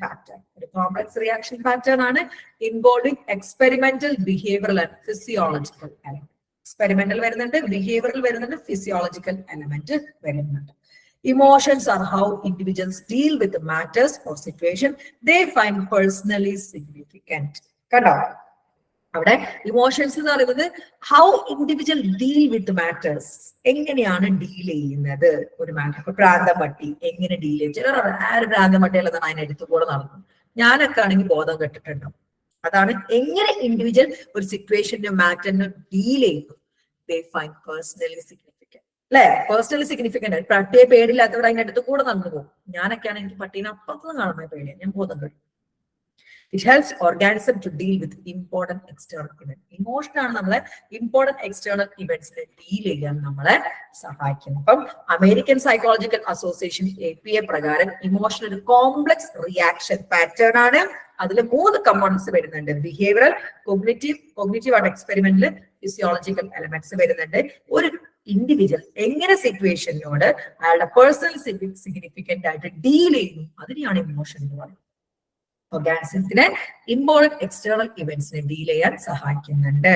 Pattern. ഒരു complex reaction pattern ആണ് involving experimental, behavioural and physiological element. Experimental വരുന്നുണ്ട്, behavioural വരുന്നുണ്ട്, ഫിസിയോളജിക്കൽ എലമെന്റ് വരുന്നുണ്ട്. Emotions are how individuals deal with the matters or situation they find personally significant. കണ്ടോ അവിടെ emotions എന്ന് പറയുന്നത് how individual deal with matters, എങ്ങനെയാണ് deal ചെയ്യുന്നത് ഒരു മാറ്റർ. ഇപ്പൊ പ്രാന്തം പട്ടി എങ്ങനെ ഡീൽ ചെയ്യും, ചിലർ ആര് പ്രാന്തം പട്ടികളെന്നാണ് അതിനടുത്ത് കൂടെ നടന്നു. ഞാനൊക്കെ ആണെങ്കിൽ ബോധം കെട്ടിട്ടുണ്ടോ. അതാണ് എങ്ങനെ ഇൻഡിവിജ്വൽ ഒരു സിറ്റുവേഷന്റെ മാറ്ററിനെ ഡീൽ ചെയ്യുന്നു. They find personally significant. അല്ലെ, പേഴ്സണലി സിഗ്നിഫിക്കന്റ്. പട്ടിയെ പേടില്ലാത്തവർ അതിന്റെ അടുത്ത് കൂടെ നടന്നു പോകും. ഞാനൊക്കെയാണ് എനിക്ക് പട്ടീനെ അപ്പുറത്തുനിന്ന് കാണുന്ന പേടിയാണ്, ഞാൻ ബോധം കെട്ടും. It helps organism to deal with important external event. Emotion ആണ് നമ്മളെ ഇമ്പോർട്ടന്റ് എക്സ്റ്റേണൽ ഇവന്റ്സിനെ ഡീൽ ചെയ്യാൻ നമ്മളെ സഹായിക്കുന്നത്. അപ്പം അമേരിക്കൻ സൈക്കോളജിക്കൽ അസോസിയേഷൻ APA പ്രകാരം ഇമോഷൻ ഒരു കോംപ്ലക്സ് റിയാക്ഷൻ പാറ്റേൺ ആണ്. അതിൽ 3 കമ്പോണൻസ് വരുന്നുണ്ട്. ബിഹേവിയറൽ, കോഗ്നിറ്റീവ് ആണ് എക്സ്പെരിമെന്റിൽ, ഫിസിയോളജിക്കൽ എലമെന്റ്സ് വരുന്നുണ്ട്. ഒരു ഇൻഡിവിജ്വൽ എങ്ങനെ സിറ്റുവേഷനോട് അയാളുടെ പേഴ്സണൽ സിഗ്നിഫിക്കന്റ് ആയിട്ട് ഡീൽ ചെയ്യുന്നു, അതിനെയാണ് ഇമോഷൻ എന്ന് പറയുന്നത്. ഓർഗാനിസത്തിനെ ഇമ്പോർട്ടന്റ് എക്സ്റ്റേണൽ ഇവന്റ്സിനെ ഡീൽ ചെയ്യാൻ സഹായിക്കുന്നുണ്ട്.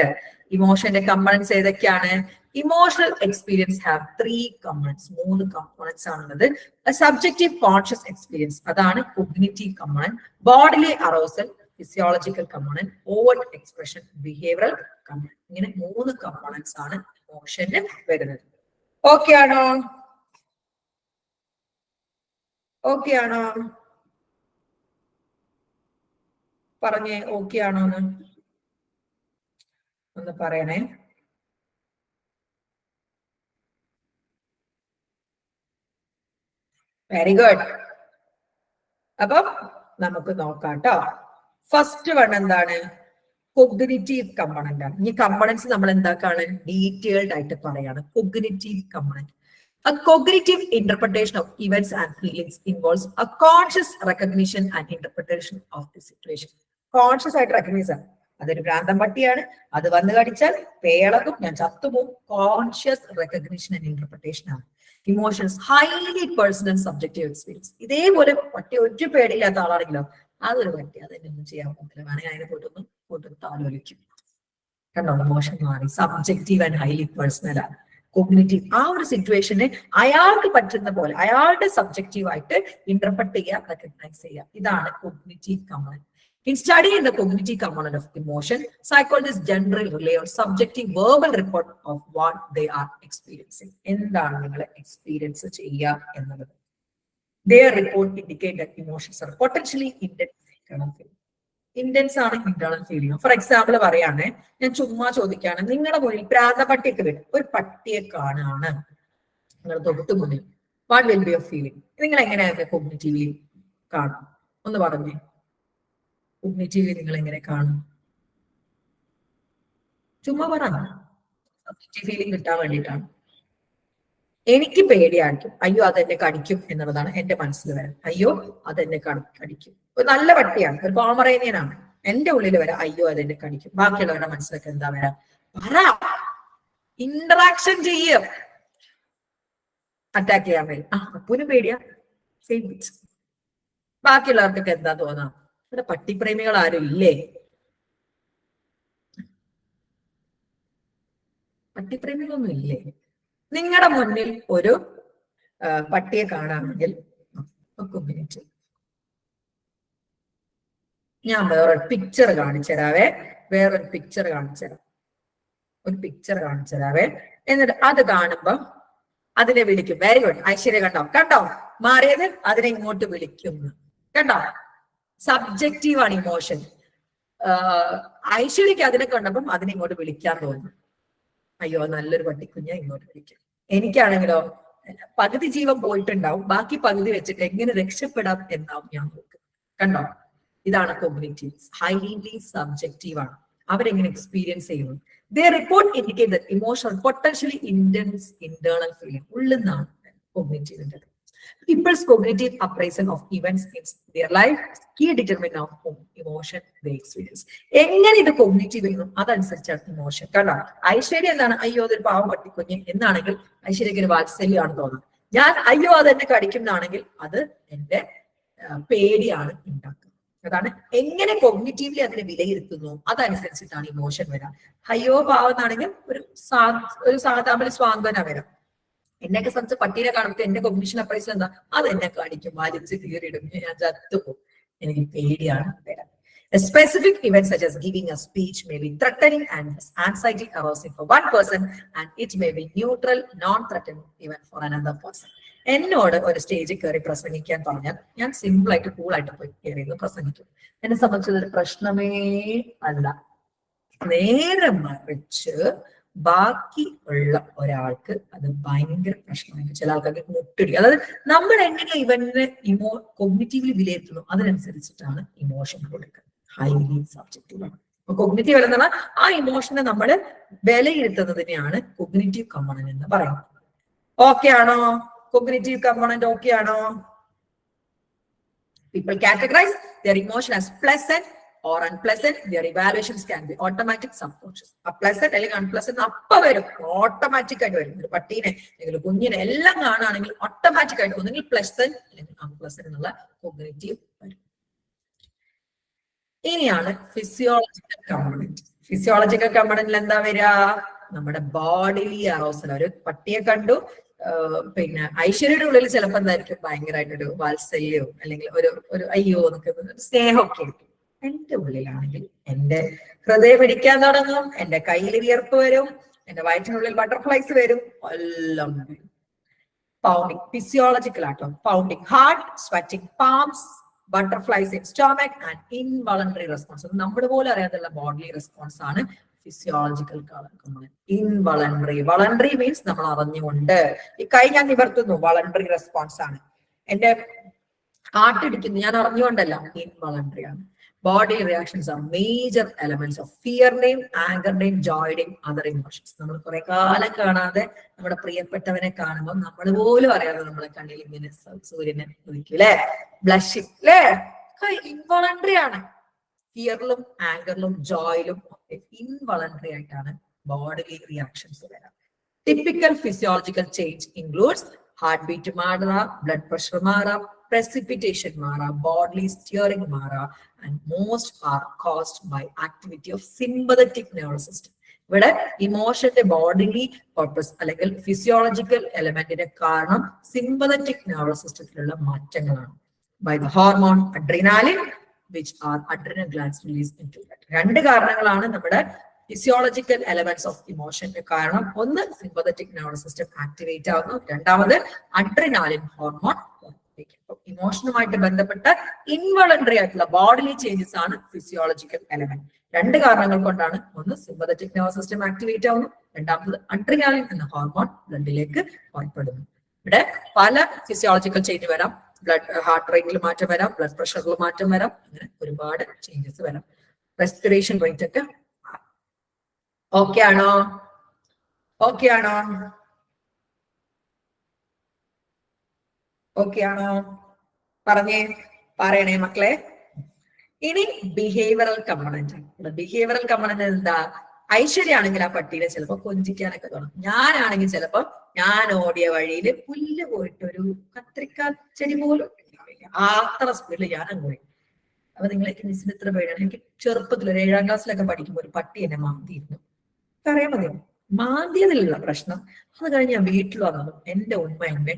ഇമോഷന്റെ കമ്പോണൻസ് ഏതൊക്കെയാണ്? Emotional experience have 3 components. 3 components ആണുള്ളത്. സബ്ജക്റ്റീവ് കോൺഷ്യസ് എക്സ്പീരിയൻസ്, അതാണ് cognitive component. Bodily arousal, physiological component. Overt expression, behavioural component. ഇങ്ങനെ 3 കമ്പോണൻസ് ആണ് ഇമോഷന് വരുന്നത്. ഓക്കെ ആണോ? ഓക്കെ ആണോ? പറഞ്ഞേ ഓക്കെ ആണോ എന്ന് ഒന്ന് പറയണേ. Very good. അപ്പം നമുക്ക് നോക്കാം കേട്ടോ. ഫസ്റ്റ് വൺ എന്താണ്? കോഗ്നിറ്റീവ് കമ്പോണന്റ് ആണ്. ഈ കമ്പോണൻസ് നമ്മൾ എന്താക്കാണ് ഡീറ്റെയിൽഡ് ആയിട്ട് പറയാണ്. Cognitive component. A cognitive interpretation of events and feelings involves a conscious recognition and interpretation of the situation. Conscious ആയിട്ട് റെക്കഗ്നൈസ് ആണ്. അതൊരു ഭ്രാന്തം പട്ടിയാണ്, അത് വന്ന് കടിച്ചാൽ പേളകും, ഞാൻ ചത്തുപോകും. കോൺഷ്യസ് റെക്കഗ്നിഷൻ ആൻഡ് ഇന്റർപ്രിട്ടേഷൻ ആണ്. Emotions highly personal subjective experience. ഇതേപോലെ പട്ടി ഒരു പേടിയില്ലാത്ത ആളാണെങ്കിലോ അതൊരു പട്ടി, അതെന്നെ ഒന്നും ചെയ്യാൻ പറ്റില്ല, വേണമെങ്കിൽ അതിനെ പോട്ടൊന്ന് താലോലിക്കും. കണ്ടോ, ഇമോഷൻ മാറി. സബ്ജക്റ്റീവ് ആൻഡ് ഹൈലി പേഴ്സണൽ ആണ്. കോഗ്നിറ്റീവ് ആ ഒരു സിറ്റുവേഷനെ അയാൾക്ക് പറ്റുന്ന പോലെ അയാളുടെ സബ്ജക്റ്റീവ് ആയിട്ട് ഇന്റർപ്രറ്റ് ചെയ്യുക, റെക്കഗ്നൈസ് ചെയ്യുക. ഇതാണ് cognitive component. In studying the cognitive component of emotion, psychologists generally rely on subjective verbal report of what they are experiencing. എന്താണ് നിങ്ങൾ എക്സ്പീരിയൻസ് ചെയ്യുക എന്നുള്ളത്. Their report indicate that emotions are potentially intense internal feeling. Intense ആണ് internal feeling. For example പറയാണ്, ഞാൻ ചുമ്മാ ചോദിക്കുകയാണ്, നിങ്ങളുടെ മുന്നിൽ പ്രാന്ത പട്ടിയൊക്കെ വരും, ഒരു പട്ടിയെ കാണുകയാണ് നിങ്ങളുടെ തൊട്ട് മുന്നിൽ, what will be your feeling? നിങ്ങൾ എങ്ങനെയാണ് കോഗ്നിറ്റീവ്ലി കാണും? ഒന്ന് പറഞ്ഞേ. കോഗ്നിറ്റീവ്ലി നിങ്ങൾ എങ്ങനെ കാണും? ചുമ്മാ പറ. സബ്ജക്റ്റീവ് ഫീലിംഗ് കിട്ടാൻ വേണ്ടിയിട്ടാണ്. എനിക്ക് പേടിയായിരിക്കും, അയ്യോ അതെന്നെ കടിക്കും എന്നുള്ളതാണ് എന്റെ മനസ്സിൽ വരാം. അയ്യോ അതെന്നെ കടിക്കും. ഒരു നല്ല പട്ടിയാണ്, ഒരു പോമറേനിയനാണ്, എന്റെ ഉള്ളിൽ വരാം അയ്യോ അതെന്നെ കടിക്കും. ബാക്കിയുള്ളവരുടെ മനസ്സിലൊക്കെ എന്താ വരാം? പറ, ഇന്ററാക്ഷൻ ചെയ്യും. അറ്റാക്ക് ചെയ്യാൻ വരും. അപ്പൂനും പേടിയാ, സെയിം പിച്ച്. ബാക്കിയുള്ളവർക്കൊക്കെ എന്താ തോന്നാം? ഇവിടെ പട്ടിപ്രേമികൾ ആരും ഇല്ലേ? പട്ടിപ്രേമികളൊന്നും ഇല്ലേ? നിങ്ങളുടെ മുന്നിൽ ഒരു പട്ടിയെ കാണാമെങ്കിൽ ഞാൻ വേറൊരു പിക്ചർ കാണിച്ചു തരാവേ. ഒരു പിക്ചർ കാണിച്ചു തരാവേ. എന്നിട്ട് അത് കാണുമ്പോ അതിനെ വിളിക്കും. Very good Aishwarya. കണ്ടോ മാറിയത്? അതിനെ ഇങ്ങോട്ട് വിളിക്കുന്നു. കണ്ടോ, സബ്ജക്റ്റീവ് ആണ് ഇമോഷൻ. ഐശ്വര്യക്ക് അതിനെ കണ്ടപ്പം അതിനെ ഇങ്ങോട്ട് വിളിക്കാൻ തോന്നുന്നു. അയ്യോ നല്ലൊരു പട്ടിക്കുഞ്ഞ ഇങ്ങോട്ട് വിളിക്കും. എനിക്കാണെങ്കിലോ പകുതി ജീവൻ പോയിട്ടുണ്ടാവും, ബാക്കി പകുതി വെച്ചിട്ട് എങ്ങനെ രക്ഷപ്പെടാം എന്നാവും ഞാൻ നോക്കുക. കണ്ടോ, ഇതാണ് കോഗ്നിറ്റീവ്. ഹൈലി സബ്ജക്റ്റീവ് ആണ്. അവരെങ്ങനെ എക്സ്പീരിയൻസ് ചെയ്യുന്നു. They report indicate that emotion potentially intense internal feeling. ഉള്ളിൽ നിന്നാണ് കോഗ്നിറ്റീവിന്റെ. People's cognitive appraisal of events in their life key determinant of emotion they experience. എങ്ങനെ ഇത് കോഗ്നിറ്റീവ് ചെയ്യുന്നു അതനുസരിച്ചാണ് ഇമോഷൻ. കണ്ടോ, ഐശ്വര്യ എന്താണ്? അയ്യോ അതൊരു പാവം പട്ടിക്കുഞ്ഞ് എന്നാണെങ്കിൽ ഐശ്വര്യക്ക് ഒരു വാത്സല്യമാണ് തോന്നുന്നത്. ഞാൻ അയ്യോ അതെന്നെ കടിക്കുന്നതാണെങ്കിൽ അത് എന്റെ പേടിയാണ് ഉണ്ടാക്കുക. അതാണ് എങ്ങനെ കോഗ്നിറ്റീവ്ലി അതിനെ വിലയിരുത്തുന്നു അതനുസരിച്ചിട്ടാണ് ഇമോഷൻ വരാം. അയ്യോ പാവെന്നാണെങ്കിൽ ഒരു സാധാരണ സ്വാന്തന വരാം. എന്നെയൊക്കെ സംബന്ധിച്ച് പട്ടീനെ കാണുമ്പോൾ എന്റെ കോഗ്നിഷൻ അപ്രൈസൽ എന്താ, അത് എന്നെ കാണിക്കും, വലിച്ച് കീറിയിടും, ഞാൻ ചത്തുപോകും, എനിക്ക് പേടിയാണ് വരാം. A specific event such as giving a speech may be threatening and anxiety arousing for one person, and it may be neutral, non-threatening even for another person. എന്നോട് ഒരു സ്റ്റേജിൽ കയറി പ്രസംഗിക്കാൻ പറഞ്ഞാൽ ഞാൻ സിമ്പിൾ ആയിട്ട് കൂളായിട്ട് പോയി കയറി പ്രസംഗിക്കും. എന്നെ സംബന്ധിച്ചത് ഒരു പ്രശ്നമേ അല്ല. നേരെ മറിച്ച് ബാക്കി ഉള്ള ഒരാൾക്ക് അത് ഭയങ്കര പ്രശ്നമായിരിക്കും. ചില ആൾക്കാർക്ക് മുട്ടിടിക്കും. അതായത് നമ്മൾ എങ്ങനെ ഇവനെ കോഗ്നിറ്റീവ്ലി വിലയിരുത്തുന്നു അതിനനുസരിച്ചിട്ടാണ് ഇമോഷൻ കൊടുക്കുക. ഹൈലി സബ്ജക്റ്റീവ് ആണ്. അപ്പൊ കോഗ്നിറ്റീവ് എന്ന് പറഞ്ഞാൽ ആ ഇമോഷനെ നമ്മൾ വിലയിരുത്തുന്നതിനെയാണ് കോഗ്നിറ്റീവ് കമ്പോണന്റ് എന്ന് പറയുന്നത്. ഓക്കെ ആണോ? കോഗ്നിറ്റീവ് കമ്പോണന്റ് ഓക്കെ ആണോ? People categorize their emotion as pleasant or unpleasant. Their evaluations can be automatic, subconscious. A pleasant അല്ലെങ്കിൽ unpleasant അപ്പ വരും, ഓട്ടോമാറ്റിക് ആയിട്ട് വരും. ഒരു പട്ടീനെ അല്ലെങ്കിൽ കുഞ്ഞിനെ എല്ലാം കാണുകയാണെങ്കിൽ ഓട്ടോമാറ്റിക് ആയിട്ട് ഒന്നുകിൽ പ്ലസന്റ് അല്ലെങ്കിൽ അൺപ്ലസന്റ് എന്നുള്ള കോഗ്നിറ്റീവ് വരും. ഇനിയാണ് ഫിസിയോളജിക്കൽ കമ്പോണന്റ്. ഫിസിയോളജിക്കൽ കമ്പോണന്റിൽ എന്താ വരിക? നമ്മുടെ ബോഡിലി അറോസൽ. ഒരു പട്ടിയെ കണ്ടു, പിന്നെ ഐശ്വര്യയുടെ ഉള്ളിൽ ചിലപ്പോൾ എന്തായിരിക്കും, ഭയങ്കരമായിട്ടൊരു വാത്സല്യവും അല്ലെങ്കിൽ ഒരു അയ്യോ എന്നൊക്കെ സ്നേഹമൊക്കെ ആയിരിക്കും. എന്റെ ഉള്ളിലാണെങ്കിൽ എന്റെ ഹൃദയം പിടിക്കാൻ തുടങ്ങും, എന്റെ കയ്യിൽ വിയർപ്പ് വരും, എന്റെ വയറ്റിനുള്ളിൽ ബട്ടർഫ്ലൈസ് വരും, എല്ലാം വരും. പൗണ്ടിങ് ഫിസിയോളജിക്കൽ ആട്ടോ. Pounding heart, sweating palms, butterflies in stomach and involuntary response. നമ്മൾ പോലും അറിയാത്തുള്ള ബോഡി റെസ്പോൺസ് ആണ് physiological component. Involuntary, voluntary means നമ്മൾ അറിഞ്ഞുകൊണ്ട് ഈ കൈ ഞാൻ നിവർത്തുന്നു, വളണ്ടറി റെസ്പോൺസ് ആണ്. എന്റെ ഹാർട്ട് ഇടിക്കുന്നു, ഞാൻ അറിഞ്ഞുകൊണ്ടല്ല, ഇൻവോളണ്ടറി ആണ്. Body reactions are major elements of ഫിയറിന്റെയും ആങ്കറിന്റെയും ജോയുടെയും അതർ ഇമോഷൻസ്. നമ്മൾ കുറെ കാലം കാണാതെ നമ്മുടെ പ്രിയപ്പെട്ടവനെ കാണുമ്പോൾ നമ്മൾ പോലും അറിയാതെ നമ്മളെ കണ്ണിൽ ഇങ്ങനെ സൂര്യനെ ഉദിക്കും അല്ലെ, ബ്ലഷിങ് അല്ലേ, ഇൻവോളണ്ടറി ആണ്. ഫിയറിലും ആങ്കറിലും ജോയിലും ഇൻവോളണ്ടറി ആയിട്ടാണ് ബോഡിലി റിയാക്ഷൻസ് വരാം. Typical physiological change includes heart beat മാറാം, ബ്ലഡ് പ്രഷർ മാറാം, precipitation mara, bodily steering mara, and most are caused by activity of sympathetic nervous system. ഇവിടെ ഇമോഷന്റെ ബോഡിലി പർപ്പസ് അല്ലെങ്കിൽ ഫിസിയോളജിക്കൽ എലമെന്റിന്റെ കാരണം സിമ്പതറ്റിക് നെർവസ് സിസ്റ്റത്തിലുള്ള മാറ്റങ്ങളാണ്. By the hormone adrenaline which are adrenal glands release into that. രണ്ട് കാരണങ്ങളാണ് നമ്മുടെ ഫിസിയോളജിക്കൽ എലമെന്റ്സ് ഓഫ് ഇമോഷന്റെ കാരണം. ഒന്ന് സിമ്പതറ്റിക് നെർവസ് സിസ്റ്റം ആക്ടിവേറ്റ് ആവുന്നു, രണ്ടാമത് അഡ്രിനാലിൻ ഹോർമോൺ. ഇമോഷനുമായിട്ട് ബന്ധപ്പെട്ട ഇൻവോളണ്ടറി ആയിട്ടുള്ള ബോഡിലി ചേഞ്ചസ് ആണ് ഫിസിയോളജിക്കൽ എലമെന്റ്. രണ്ട് കാരണങ്ങൾ കൊണ്ടാണ്. ഒന്ന് സിമ്പതറ്റിക് നെർവസ് സിസ്റ്റം ആക്ടിവേറ്റ് ആവുന്നു, രണ്ടാമത് അഡ്രിനാലിൻ എന്ന ഹോർമോൺ ബ്ലഡിലേക്ക് പുറപ്പെടുന്നു. ഇവിടെ പല ഫിസിയോളജിക്കൽ ചേഞ്ച് വരാം. ഹാർട്ട് റേറ്റിൽ മാറ്റം വരാം, ബ്ലഡ് പ്രഷറിൽ മാറ്റം വരാം, അങ്ങനെ ഒരുപാട് ചേഞ്ചസ് വരാം. റെസ്പിറേഷൻ റേറ്റ് ഒക്കെ ഓക്കെ ആണോ? ഓക്കെ ആണോ? ഓക്കെ ആണോ? പറയണേ മക്കളെ. ഇനി ബിഹേവിയറൽ കമ്പോണന്റ്. ബിഹേവിയറൽ കമ്പോണന്റ് എന്താ? ഐശ്വര്യാണെങ്കിൽ ആ പട്ടിയെ ചിലപ്പോ കൊഞ്ചിക്കാനൊക്കെ തുടങ്ങും. ഞാനാണെങ്കിൽ ചിലപ്പോ ഞാൻ ഓടിയ വഴിയിൽ പുല്ല് പോയിട്ട് ഒരു കത്രിക്ക ചെടി പോലും ഉണ്ടാവില്ല, അത്ര സ്പീഡിൽ ഞാൻ അങ്ങ് പോയി. അപ്പൊ നിങ്ങളേക്ക് മിസ്സിന് ഇത്ര പേടിയാണ്. എനിക്ക് ചെറുപ്പത്തിൽ ഒരു 7ാം ക്ലാസ്സിലൊക്കെ പഠിക്കുമ്പോൾ ഒരു പട്ടി എന്നെ മാന്തിയിരുന്നു. അറിയാൻ മതിയോ? മാന്തിയതിലുള്ള പ്രശ്നം. അത് കഴിഞ്ഞ് ഞാൻ വീട്ടിൽ വന്നതും എന്റെ ഉമ്മ എന്നെ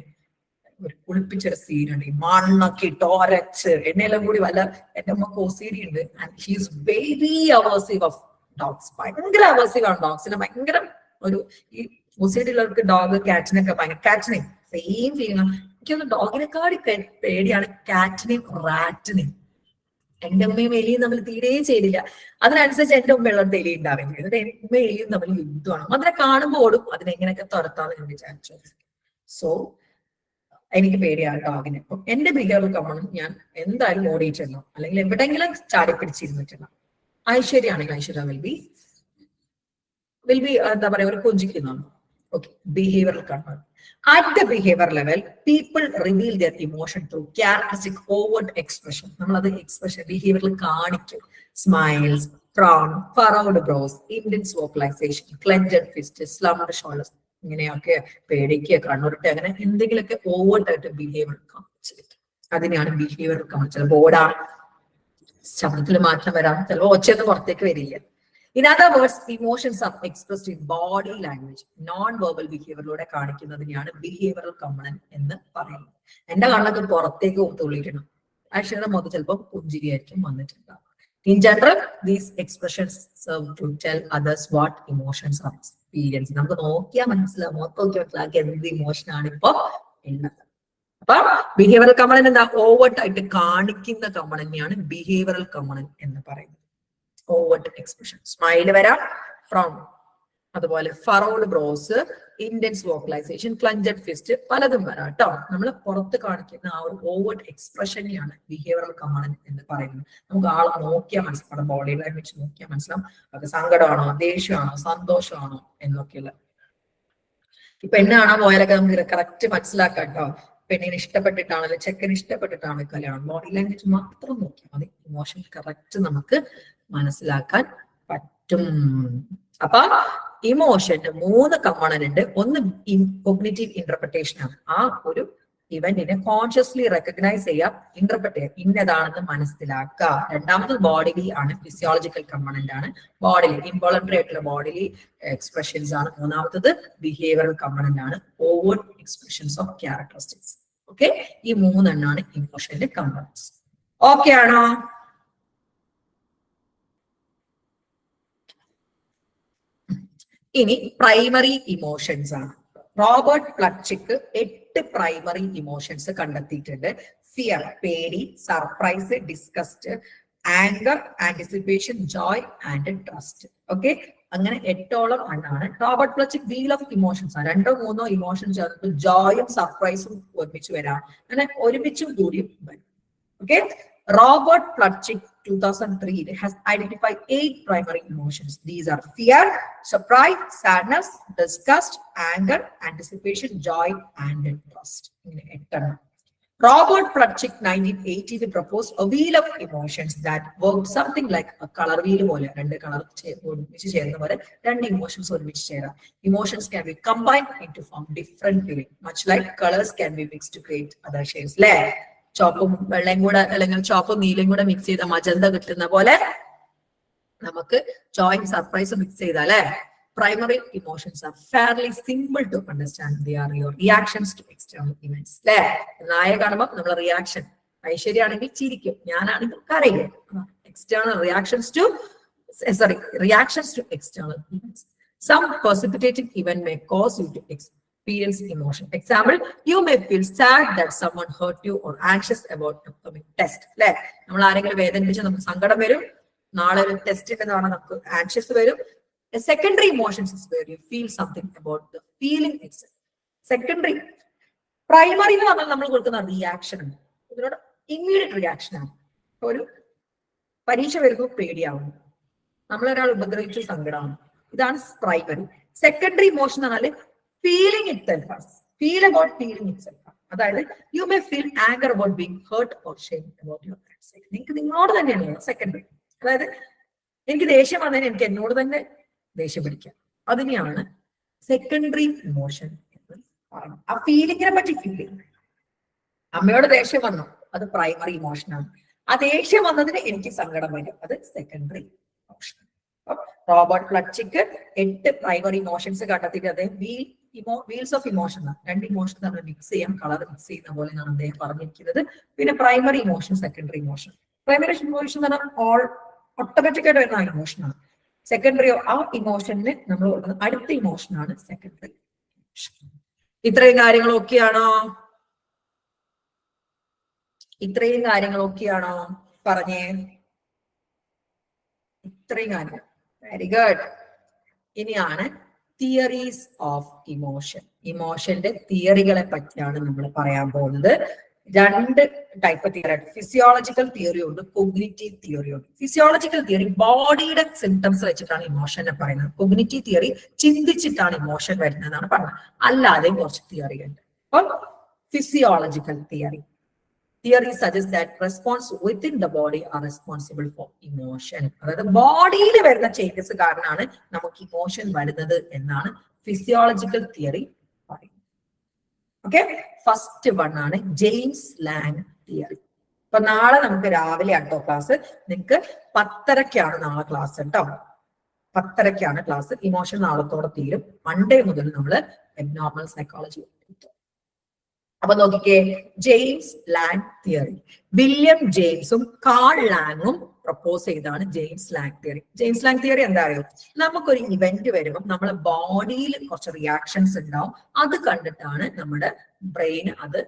ഒരു കുളിപ്പിച്ചൊരു സീനുണ്ട്, ഈ മണ്ണൊക്കെ ഇട്ട് ഒരച്ച് എന്നെല്ലാം കൂടി വല്ല. എന്റെ ഉമ്മ OCD ഉണ്ട് and she is very aversive of dogs. ഭയങ്കര അവേഴ്സീവ് ആണ് ഡോഗ്സിന്. ഭയങ്കര ഒരു ഈ OCD ഉള്ളവർക്ക് ഡോഗ് കാറ്റിനൊക്കെ ഭയങ്കര കാറ്റിനെയും സെയിം ഫീലിംഗ് ആണ്. എനിക്കൊന്ന് ഡോഗിനെക്കാടി പേടിയാണ് കാറ്റിനെയും റാറ്റിനെയും. എന്റെ ഉമ്മയും എലിയും തമ്മിൽ തീരെ ചെയ്തില്ല. അതിനനുസരിച്ച് എന്റെ ഉമ്മയുള്ള എലി ഉണ്ടാവില്ല. എന്നിട്ട് എന്റെ ഉമ്മ എലിയും തമ്മിൽ യുദ്ധമാണ്. അതിനെ കാണുമ്പോൾ ഓടും, അതിനെങ്ങനെയൊക്കെ തുരത്താന്ന് ഞാൻ വിചാരിച്ചു. സോ എനിക്ക് പേടിയാണ് ഡോഗിനെ. അപ്പം എന്റെ ബിഹേവിയർ കമ്പോണന്റ് ഞാൻ എന്തായാലും ഓടിയിട്ടുണ്ടോ അല്ലെങ്കിൽ എവിടെയെങ്കിലും ചാടി പിടിച്ചിരുന്നിട്ടുണ്ടോ. ഐശ്വര്യാണെങ്കിൽ ഐശ്വര്യ വിൽ ബി എന്താ പറയാ, ഒരു കൊഞ്ചിക്കുന്നുണ്ടോ. Okay, behavioural component. At the behaviour level people reveal their emotion through characteristic overt expression. നമ്മളത് എക്സ്പ്രഷൻ ബിഹേവിയറിൽ കാണിക്കും. Smiles, frown, furrowed brows, intense vocalisation, clenched fist, slumped shoulders, ഇങ്ങനെയൊക്കെ പേടിക്കുക, കണ്ണുരുട്ട്, അങ്ങനെ എന്തെങ്കിലുമൊക്കെ ഓവർട്ടായിട്ട് ബിഹേവിയർ കാണിച്ചിട്ട് അതിനെയാണ് ബിഹേവിയറൽ കമാൻഡ്. ചിലപ്പോൾ ഓടാം, ശബ്ദത്തിൽ മാറ്റം വരാം, ചിലപ്പോൾ ഒച്ചയൊന്നും പുറത്തേക്ക് വരില്ല. In other words, emotions are expressed in body language. Non-verbal behaviorലൂടെ കാണിക്കുന്നതിനെയാണ് ബിഹേവിയറൽ കമ്പണന്റ് എന്ന് പറയുന്നത്. എന്റെ കണ്ണൊക്കെ പുറത്തേക്ക് തുള്ളിക്കണം, അക്ഷരം മൊത്തം ചിലപ്പോൾ പുഞ്ചിരിയായിരിക്കും വന്നിട്ടുണ്ടാവും. In general, these expressions serve to tell others what emotions are experiencing. നമുക്ക് നോക്കിയാൽ മനസ്സിലാവും, മൊത്തം നോക്കി മനസ്സിലാക്കി എന്ത് ഇമോഷനാണ് ഇപ്പൊ ഉള്ളത്. അപ്പൊ ബിഹേവിയറൽ കമ്പണന്റ് എന്താ? ഓവേർട്ട് ആയിട്ട് കാണിക്കുന്ന കമ്പണന്റിനെയാണ് ബിഹേവിയറൽ കമ്പണന്റ് എന്ന് പറയുന്നത്. ഓവേർട്ട് എക്സ്പ്രഷൻ, സ്മൈല് വരാം, ഫ്രോൺ, അതുപോലെ ഫറോൾഡ് ബ്രോസ്, ഇന്റൻസ് വോക്കലൈസേഷൻ, ക്ലഞ്ചഡ് ഫിസ്റ്റ്, പലതും വരാം കേട്ടോ. നമ്മൾ പുറത്ത് കാണിക്കുന്ന ആ ഒരു ഓവേർട്ട് എക്സ്പ്രഷനെയാണ് ബിഹേവിയറൽ കമ്പണന്റ് എന്ന് പറയുന്നത്. നമുക്ക് ആളെ നോക്കിയാൽ മനസ്സിലാവും, ബോഡി ലാംഗ്വേജ് നോക്കിയാൽ മനസ്സിലാവും അത് സങ്കടമാണോ, ദേഷ്യമാണോ, സന്തോഷമാണോ എന്നൊക്കെയുള്ള. ഇപ്പൊ പെണ്ണാണോ പോയാലൊക്കെ നമുക്ക് കറക്റ്റ് മനസ്സിലാക്കാം കേട്ടോ. പെണ്ണിന് ഇഷ്ടപ്പെട്ടിട്ടാണല്ലോ, ചെക്കന് ഇഷ്ടപ്പെട്ടിട്ടാണ് കല്യാണം. ബോഡി ലാംഗ്വേജ് മാത്രം നോക്കിയാൽ മതി, ഇമോഷൻ കറക്റ്റ് നമുക്ക് മനസ്സിലാക്കാൻ പറ്റും. അപ്പൊ ഇമോഷന്റെ 3 കമ്പോണന്റ് ഉണ്ട്. ഒന്ന് കോഗ്നിറ്റീവ് ഇന്റർപ്രിട്ടേഷൻ ആണ്. ആ ഒരു ഇവന്റിനെ കോൺഷ്യസ്ലി റെക്കഗ്നൈസ് ചെയ്യാം, ഇന്റർപ്രറ്റ് ചെയ്യാം, ഇന്നതാണെന്ന് മനസ്സിലാക്കുക. രണ്ടാമത് ബോഡിലി ആണ്, ഫിസിയോളജിക്കൽ കമ്പോണന്റ് ആണ്. ബോഡിലി ഇൻവോളണ്ടറി ആയിട്ടുള്ള ബോഡിലി എക്സ്പ്രഷൻസ് ആണ്. മൂന്നാമത്തത് ബിഹേവിയറൽ കമ്പോണന്റ് ആണ്, overt expressions of characteristics. Okay, ഈ 3 എണ്ണാണ് ഇമോഷന്റെ കമ്പോണന്റ്സ്. ഓക്കെ ആണോ? ഇനി പ്രൈമറി ഇമോഷൻസ് ആണ്. റോബർട്ട് പ്ലച്ചിക്ക് 8 പ്രൈമറി ഇമോഷൻസ് കണ്ടെത്തിയിട്ടുണ്ട്. ഫിയർ, പേടി, surprise, ഡിസ്കസ്റ്റ്, anchor, anticipation, Joy and trust. Okay, അങ്ങനെ 8ഓളം എണ്ണാണ്. റോബർട്ട് പ്ലച്ചിക്ക് വീൽ ഓഫ് ഇമോഷൻസ് ആണ്. 2-3 ഇമോഷൻ ചേർത്ത് ജോയും സർപ്രൈസും ഒരുമിച്ച് വരാം, അങ്ങനെ ഒരുമിച്ചും കൂടിയും വരും. Okay, Robert Plutchik 2003 has identified 8 primary emotions. These are fear, surprise, sadness, disgust, anger, anticipation, joy, and trust. Robert Plutchik 1980 proposed a wheel of emotions that worked something like a color wheel. Emotions Emotions can be combined into form different feelings, much like colors can be mixed to create other shades. ചോപ്പും വെള്ളയും കൂടെ അല്ലെങ്കിൽ ചോപ്പും നീലയും കൂടെ mix ചെയ്ത magenta കിട്ടുന്ന പോലെ നമുക്ക് ജോയും സർപ്രൈസും മിക്സ് ചെയ്താലേ. Primary emotions are fairly simple to understand. They are your reactions to external events. അല്ലേ, നായ കാണുമ്പോൾ നമ്മളെ റിയാക്ഷൻ, ഐശ്വര്യാണെങ്കിൽ ചിരിക്കും, ഞാനാണെങ്കിൽ കരയും. External reactions to external events. Some precipitating event may cause you to experience emotion. Example, you may feel sad that someone hurt you or anxious about upcoming test. അല്ലെ, നമ്മൾ ആരെങ്കിലും വേദനിപ്പിച്ച് നമുക്ക് സങ്കടം വരും, നാളെ ഒരു ടെസ്റ്റ് ഉണ്ടെന്ന് പറഞ്ഞാൽ നമുക്ക് ആൻഷ്യസ് വരും. Secondary emotions is where you feel something about the feeling itself. Secondary, primary എന്ന് പറഞ്ഞാൽ നമ്മൾ കൊടുക്കുന്ന റിയാക്ഷൻ ആണ്, ഇതിനോട് ഇമ്മീഡിയറ്റ് റിയാക്ഷൻ ആണ്. ഒരു പരീക്ഷ വരുമ്പോൾ പേടിയാവുന്നു, നമ്മളൊരാൾ ഉപദ്രവിച്ചു സങ്കടമാണ്, ഇതാണ് പ്രൈമറി. സെക്കൻഡറി ഇമോഷൻ എന്ന് പറഞ്ഞാൽ feeling itself, feel about feeling itself. അതായത് you may feel anger about being hurt or shame about your actions. നിങ്ങൾക്ക് നിങ്ങളോട് തന്നെയാണ് സെക്കൻഡറി. അതായത് എനിക്ക് ദേഷ്യം വന്നതിന് എനിക്ക് എന്നോട് തന്നെ ദേഷ്യം പിടിക്കാം, അതിനെയാണ് സെക്കൻഡറി ഇമോഷൻ എന്ന് പറയുന്നത്. ആ ഫീലിങ്ങിനെ പറ്റി ഫീലിംഗ്, അമ്മയോട് ദേഷ്യം വന്നു, അത് പ്രൈമറി ഇമോഷനാണ്. ആ ദേഷ്യം വന്നതിന് എനിക്ക് സങ്കടം വരും, അത് secondary emotion. Robert Plutchik 8 primary emotions കണ്ടെത്തിയിട്ട് അദ്ദേഹം വീൽസ് ഓഫ് ഇമോഷൻ, 2 ഇമോഷൻ നമ്മൾ മിക്സ് ചെയ്യാം, കളർ മിക്സ് ചെയ്യുന്ന പോലെയാണ് അദ്ദേഹം പറഞ്ഞിരിക്കുന്നത്. പിന്നെ primary emotion, secondary emotion. Primary emotion എന്ന് പറഞ്ഞാൽ ഓട്ടോമാറ്റിക് ആയിട്ട് വരുന്ന ഇമോഷനാണ്. സെക്കൻഡറി ആ ഇമോഷനിൽ നമ്മൾ കൊടുക്കുന്നത് അടുത്ത ഇമോഷനാണ് സെക്കൻഡറി ഇമോഷൻ. ഇത്രയും കാര്യങ്ങളൊക്കെയാണോ? പറഞ്ഞേ, ഇത്രയും കാര്യങ്ങൾ. Very good. ഇനിയാണ് തിയറീസ് ഓഫ് ഇമോഷൻ. ഇമോഷന്റെ തിയറികളെ പറ്റിയാണ് നമ്മൾ പറയാൻ പോകുന്നത്. 2 ടൈപ്പ് തിയറി, ഫിസിയോളജിക്കൽ തിയറി ഉണ്ട്, കോഗ്നിറ്റീവ് തിയറി ഉണ്ട്. ഫിസിയോളജിക്കൽ തിയറി ബോഡിയുടെ സിംറ്റംസ് വെച്ചിട്ടാണ് ഇമോഷനെ പറയുന്നത്. കോഗ്നിറ്റീവ് തിയറി ചിന്തിച്ചിട്ടാണ് ഇമോഷൻ വരുന്നതെന്നാണ് പറഞ്ഞത്. അല്ലാതെ കുറച്ച് തിയറി ഉണ്ട്. അപ്പം physiological theory suggests that response within the body are responsible for emotion. അതായത് ബോഡിയിൽ വരുന്ന ചേഞ്ചസ് കാരണമാണ് നമുക്ക് ഇമോഷൻ വരുന്നത് എന്നാണ് ഫിസിയോളജിക്കൽ തിയറി പറയുന്നത്. ഓക്കെ, ഫസ്റ്റ് വൺ ആണ് ജെയിംസ് ലാങ് തിയറി. അപ്പൊ നാളെ നമുക്ക് രാവിലെ ആട്ടോ ക്ലാസ്. നിങ്ങൾക്ക് 10:30 നാളെ ക്ലാസ് കേട്ടോ. 10:30 ക്ലാസ്. ഇമോഷൻ നാളത്തോടെ തീരും. മൺഡേ മുതൽ നമ്മൾ എബ്നോർമൽ സൈക്കോളജി. അപ്പൊ നോക്കിക്കേ, ജെയിംസ് ലാങ് തിയറി. വില്യം ജെയിംസും കാൾ ലാങ്ങും പ്രപ്പോസ് ചെയ്താണ് James Lange theory. James Lange theory എന്താ അറിയോ? നമുക്കൊരു ഇവന്റ് വരുമ്പോൾ നമ്മളെ ബോഡിയിൽ കുറച്ച് റിയാക്ഷൻസ് ഉണ്ടാവും. അത് കണ്ടിട്ടാണ് നമ്മുടെ ബ്രെയിൻ അത്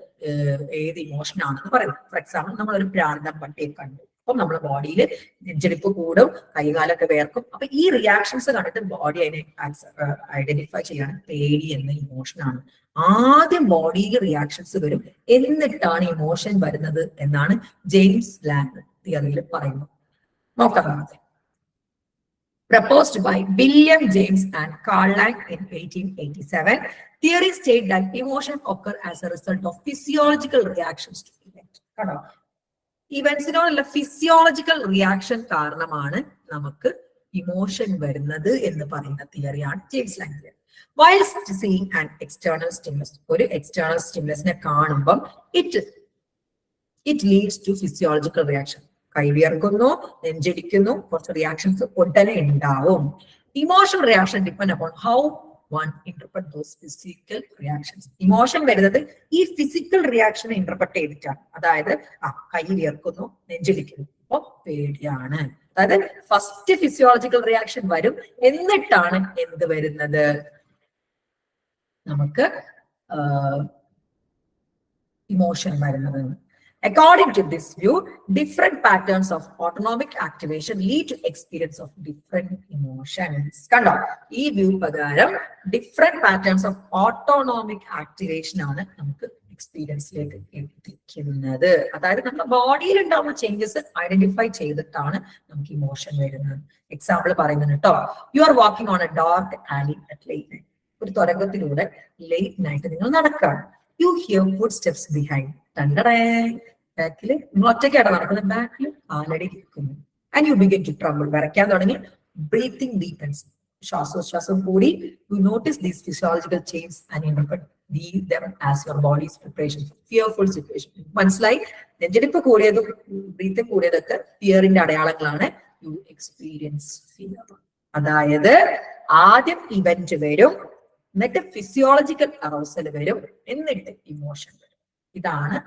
ഏത് ഇമോഷൻ ആണെന്ന് പറയുന്നത്. ഫോർ എക്സാമ്പിൾ, നമ്മളൊരു പ്രാന്തം പട്ടിയെ കണ്ടു, അപ്പം നമ്മുടെ ബോഡിയിൽ നെഞ്ചെടുപ്പ് കൂടും, കൈകാലൊക്കെ വേർക്കും. അപ്പൊ ഈ റിയാക്ഷൻസ് കണ്ടിട്ട് ബോഡി അതിനെ ഐഡന്റിഫൈ ചെയ്യാണ് പേടി എന്ന ഇമോഷനാണ്. ആദ്യം ബോഡിയിൽ റിയാക്ഷൻസ് വരും, എന്നിട്ടാണ് ഇമോഷൻ വരുന്നത് എന്നാണ് ജെയിംസ് ലാങ് തിയറിയിൽ പറയുന്നത്. നോക്കാം. Proposed by William James and Carl Lang in 1887, theory state that emotion occur as a result of physiological reactions to event. കണ്ടോ, ഇവന്റ്സിനോടുള്ള ഫിസിയോളജിക്കൽ റിയാക്ഷൻ കാരണമാണ് നമുക്ക് ഇമോഷൻ വരുന്നത് എന്ന് പറയുന്ന തിയറിയാണ് James Lange theory. While seeing an external stimulus, ഒരു external സ്റ്റിമുലസിനെ കാണുമ്പം it leads to physiological reaction. കൈവിയർക്കുന്നു, നെഞ്ചിടിക്കുന്നു, കുറച്ച് റിയാക്ഷൻസ് ഉടനെ ഉണ്ടാവും. Emotional reaction depend upon how one interpret those physical reactions. Emotion വരുന്നത് ഈ ഫിസിക്കൽ റിയാക്ഷനെ ഇന്റർപ്രറ്റ് ചെയ്തിട്ടാണ്. അതായത് കൈ വിയർക്കുന്നു, നെഞ്ചിടിക്കുന്നു, അപ്പൊ പേടിയാണ്. അതായത് ഫസ്റ്റ് ഫിസിയോളജിക്കൽ റിയാക്ഷൻ വരും, എന്നിട്ടാണ് എന്ത് വരുന്നത്, നമുക്ക് ഇമോഷൻ വരുന്നത്. According to this view, different patterns of autonomic activation lead to experience of different emotions. കണ്ടോ, ഈ വ്യൂ പ്രകാരം different patterns of autonomic activation ആണ് നമുക്ക് എക്സ്പീരിയൻസിലേക്ക് എത്തിക്കുന്നത്. അതായത് നമ്മുടെ ബോഡിയിൽ ഉണ്ടാവുന്ന ചേഞ്ചസ് ഐഡന്റിഫൈ ചെയ്തിട്ടാണ് നമുക്ക് ഇമോഷൻ വരുന്നത്. എക്സാമ്പിൾ പറയുന്നത് കേട്ടോ, you are walking on a dark alley at late night. ഒരു തുരങ്കത്തിലൂടെ ലേറ്റ് നൈറ്റ് നിങ്ങൾ നടക്കുകയാണ്. You hear footsteps behind. ബാക്കില് നിങ്ങൾ ഒറ്റയ്ക്കാണ് നടക്കുന്നത്, ബാക്കിൽ ആലടി കേൾക്കുന്നു. And you begin to tremble. വരയ്ക്കാൻ തുടങ്ങി. Breathing deepens. ശ്വാസോച്ഛ്വാസം കൂടി. You notice these physiological changes and interpret them as your body's preparation for fearful situation. മനസ്സിലായി? നെഞ്ചിടിപ്പ് കൂടിയതും ബ്രീത്ത് കൂടിയതൊക്കെ ഫിയറിന്റെ അടയാളങ്ങളാണ്. You experience fear. അതായത് ആദ്യം ഇവന്റ് വരും, എന്നിട്ട് ഫിസിയോളജിക്കൽ അറൗസൽ വരും, എന്നിട്ട് ഇമോഷൻ വരും. ഇതാണ്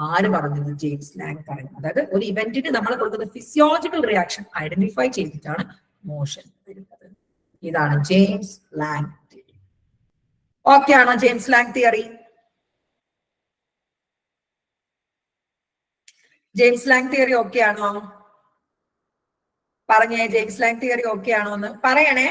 ആര് പറഞ്ഞത്? ജെയിംസ് ലാങ് പറയുന്നത്. അതായത് ഒരു ഇവന്റിന് നമ്മൾ കൊടുക്കുന്ന ഫിസിയോളജിക്കൽ റിയാക്ഷൻ ഐഡന്റിഫൈ ചെയ്തിട്ടാണ് ഇമോഷൻ വരുന്നത്. ഇതാണ് ജെയിംസ് ലാങ് തിയറി. ഓക്കെ ആണോ James Lange theory? James Lange theory okay ആണോ? പറഞ്ഞേ, ജെയിംസ് ലാങ് തിയറി ഓക്കെ ആണോ എന്ന് പറയണേ.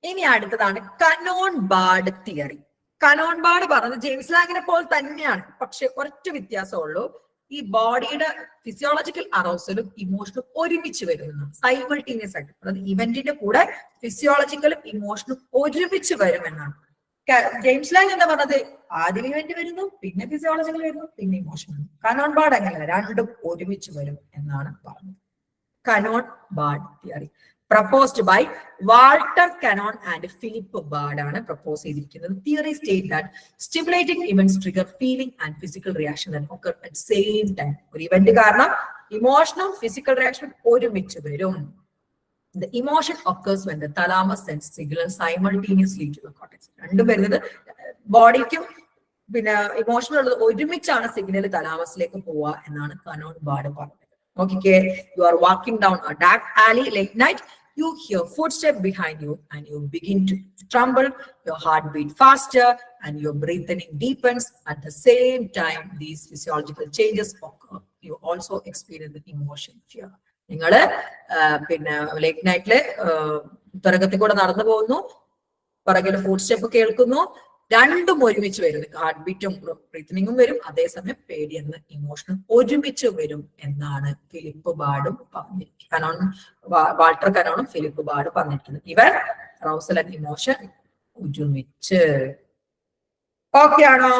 ഇനി അടുത്തതാണ് Canon Bard theory. Canon Bard പറഞ്ഞത് ജെയിംസ് ലാങ്ങിനെ പോലെ തന്നെയാണ്, പക്ഷെ ഒരൊറ്റ വ്യത്യാസമുള്ളൂ. ഈ ബോഡിയുടെ ഫിസിയോളജിക്കൽ അറൗസലും ഇമോഷനും ഒരുമിച്ച് വരുന്നു, സൈമൾട്ടീനിയസ് ആയിട്ട്. അതായത് ഇവന്റിന്റെ കൂടെ ഫിസിയോളജിക്കലും ഇമോഷനും ഒരുമിച്ച് വരുമെന്നാണ്. ജെയിംസ് ലാങ് എന്താ പറഞ്ഞത്? ആദ്യം ഇവന്റ് വരുന്നു, പിന്നെ ഫിസിയോളജിക്കൽ വരുന്നു, പിന്നെ ഇമോഷൻ വരുന്നു. കനോൺ ബാർഡ് അങ്ങനെയല്ല, രണ്ടും ഒരുമിച്ച് വരും എന്നാണ് പറഞ്ഞത്. Cannon Bard theory proposed by Walter Cannon and Philip Bard ആണ് പ്രപ്പോസ് ചെയ്തിരിക്കുന്നത്. Theory state that stimulating events trigger feeling and physical reaction occur at same time. ഒരു ഇവന്റ് കാരണം ഇമോഷനും ഫിസിക്കൽ റിയാക്ഷനും ഒരുമിച്ച് വരും. The emotion occurs when the thalamus sends signals simultaneously to the cortex. രണ്ടും വരുന്നത് ബോഡിക്കും പിന്നെ ഇമോഷനുള്ളത് ഒരുമിച്ചാണ് സിഗ്നൽ തലാമസിലേക്ക് പോവുക എന്നാണ് കനോൺ ബാർഡ് പറഞ്ഞത്. നോക്കിക്കേ, you are walking down a dark alley late night. You hear footsteps behind you and you begin to tremble. Your heart beats faster and your breathing deepens. At the same time, these physiological changes occur. You also experience the emotion fear. നിങ്ങള് പിന്നെ late നൈറ്റില് തുരങ്കത്തിൽ കൂടെ നടന്നു പോകുന്നു, പുറകിൽ food step കേൾക്കുന്നു, രണ്ടും ഒരുമിച്ച് വരും. ഹാർട്ട് ബീറ്റും ബ്രീത്തിങ്ങും വരും, അതേസമയം പേടി എന്ന ഇമോഷനും ഒരുമിച്ച് വരും എന്നാണ് ഫിലിപ്പ് ബാർഡും പറഞ്ഞിരിക്കുന്നത്. വാൾട്ടർ കനോണും ഫിലിപ്പ് ബാർഡ് പറഞ്ഞിരിക്കുന്നത്. ഇവർ അറൗസൽ ആൻഡ് ഇമോഷൻ ഒരുമിച്ച്. ഓക്കെ ആണോ?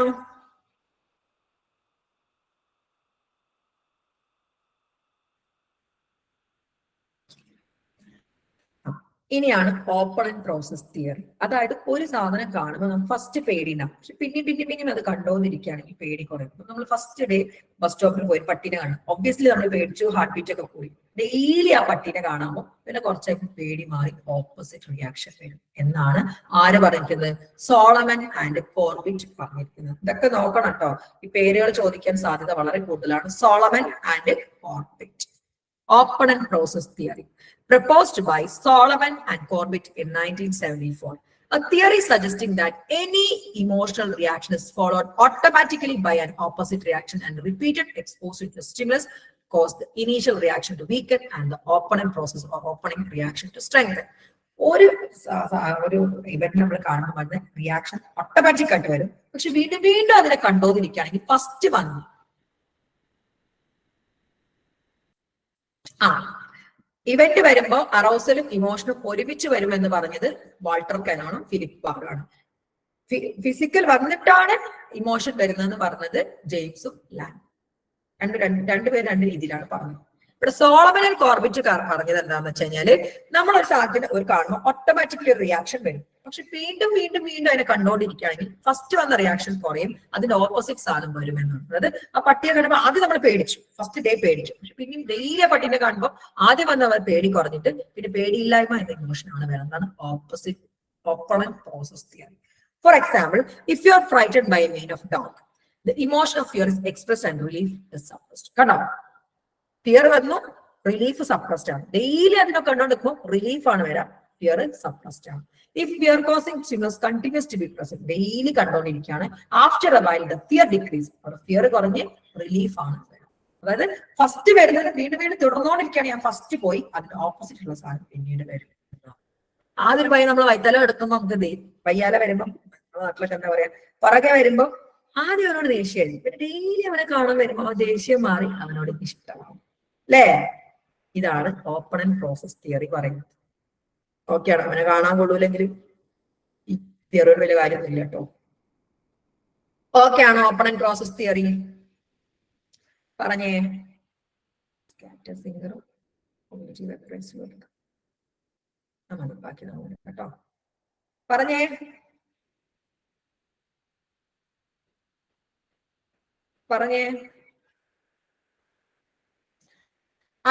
ഇനിയാണ് ഓപ്പണന്റ് പ്രോസസ് തിയറി. അതായത് ഒരു സാധനം കാണുമ്പോൾ നമുക്ക് ഫസ്റ്റ് പേടിയുണ്ടാവും, പക്ഷെ പിന്നെയും അത് കണ്ടുകൊണ്ടിരിക്കുകയാണെങ്കിൽ പേടി കുറയും. നമ്മൾ ഫസ്റ്റ് ഡേ ബസ് സ്റ്റോപ്പിൽ പോയി പട്ടിനെ കാണും, ഒബ്വിയസ്ലി നമ്മൾ പേടിച്ചു, ഹാർട്ട് ബീറ്റ് ഒക്കെ കൂടി. ഡെയിലി ആ പട്ടിനെ കാണുമ്പോൾ പിന്നെ കുറച്ചൊക്കെ പേടി മാറി ഓപ്പോസിറ്റ് റിയാക്ഷൻ വരും എന്നാണ് ആര് പറഞ്ഞിരിക്കുന്നത്? സോളമൻ ആൻഡ് കോർബിറ്റ് പറഞ്ഞിരിക്കുന്നത്. ഇതൊക്കെ നോക്കണം കേട്ടോ, ഈ പേരുകൾ ചോദിക്കാൻ സാധ്യത വളരെ കൂടുതലാണ്. Solomon and Corbit, opponent process theory, proposed by Solomon and Corbett in 1974. A theory suggesting that any emotional reaction is followed automatically by an opposite reaction and repeated exposure to stimulus cause the initial reaction to weaken and the opponent process or opponent reaction to strengthen. ഒരു event നമ്മൾ കാണുമ്പോൾ reaction automatic ആയിട്ട് വരും, പക്ഷെ വീണ്ടും അതിനെ കണ്ടോന്നിരിക്കുകയാണെങ്കിൽ first വന്നു event വരുമ്പോ അറൗസലും ഇമോഷനും ഒരുമിച്ച് വരുമെന്ന് പറഞ്ഞത് വാൾട്ടർ കനോണും ഫിലിപ്പ് ബാറുമാണ്. ഫിസിക്കൽ വന്നിട്ടാണ് ഇമോഷൻ വരുന്നതെന്ന് പറഞ്ഞത് ജെയിംസും ലാങ്. രണ്ടുപേരും രണ്ട് രീതിയിലാണ് പറഞ്ഞത്. ഇവിടെ സോളമൻ ആൻഡ് കോർബിറ്റ് പറഞ്ഞത് എന്താന്ന് വെച്ച് കഴിഞ്ഞാല് നമ്മളൊരു സാധ്യത ഒരു കാണുമ്പോൾ ഓട്ടോമാറ്റിക്കലി ഒരു റിയാക്ഷൻ വരും, പക്ഷെ വീണ്ടും അതിനെ കണ്ടുകൊണ്ടിരിക്കുകയാണെങ്കിൽ ഫസ്റ്റ് വന്ന റിയാക്ഷൻ കുറയും, അതിന്റെ ഓപ്പോസിറ്റ് സാധനം വരും എന്നുള്ളത്. ആ പട്ടിയെ കാണുമ്പോൾ ആദ്യം നമ്മൾ പേടിച്ചു, ഫസ്റ്റ് ഡേ പേടിച്ചു, പക്ഷെ പിന്നെയും ഡെയിലി ആ പട്ടിനെ കാണുമ്പോൾ ആദ്യം വന്നവർ പേടി കുറഞ്ഞിട്ട് പിന്നെ പേടിയില്ലായ്മ എന്ന ഇമോഷനാണ് വരുന്നതാണ് opposite opponent process theory. For example, if you are frightened by a mind of dog, the emotion of fear is expressed and relief is suppressed. കണ്ടോ, ഫിയർ വന്നു, റിലീഫ് സപ്രസ്ഡ് ആണ്. ഡെയിലി അതിനെ കണ്ടോണ്ടിരിക്കുമ്പോൾ റിലീഫ് ആണ് വരാം, ഫിയർ സപ്രസ്ഡ് ആണ്. If fear causing stimulus continues to be present, daily കണ്ടോണ്ടിരിക്കുകയാണ്, after a while the fear decrease, fear കുറഞ്ഞ് റിലീഫ് ആണ് വരാം. അതായത് ഫസ്റ്റ് വരുന്നത് വീണ്ടും തുടർന്നുകൊണ്ടിരിക്കുകയാണ്, ഞാൻ ഫസ്റ്റ് പോയി അതിന്റെ ഓപ്പോസിറ്റ് ഉള്ള സാധനം പിന്നീട് വരും. ആദ്യൊരു പയ്യൻ നമ്മൾ വൈത്തല എടുക്കുമ്പോൾ നമുക്ക് വയ്യാല വരുമ്പോ നാട്ടിലൊക്കെ എന്താ പറയാ പുറകെ വരുമ്പോ ആദ്യം അവനോട് ദേഷ്യമായിരിക്കും, പിന്നെ ഡെയിലി അവനെ കാണാൻ വരുമ്പോ ആ ദേഷ്യം മാറി അവനോട് ഇഷ്ടമാവും അല്ലേ? ഇതാണ് ഓപ്പണന്റ് പ്രോസസ് തിയറി പറയുന്നത്. ഓക്കെയാണ്, അവനെ കാണാൻ കൊള്ളൂലെങ്കിൽ ഈ തിയറിയോട് വലിയ കാര്യമൊന്നുമില്ല കേട്ടോ. ഓക്കെ ആണോ ഓപ്പണന്റ് പ്രോസസ് തിയറി? പറഞ്ഞേ. കേട്ടോ പറഞ്ഞേ.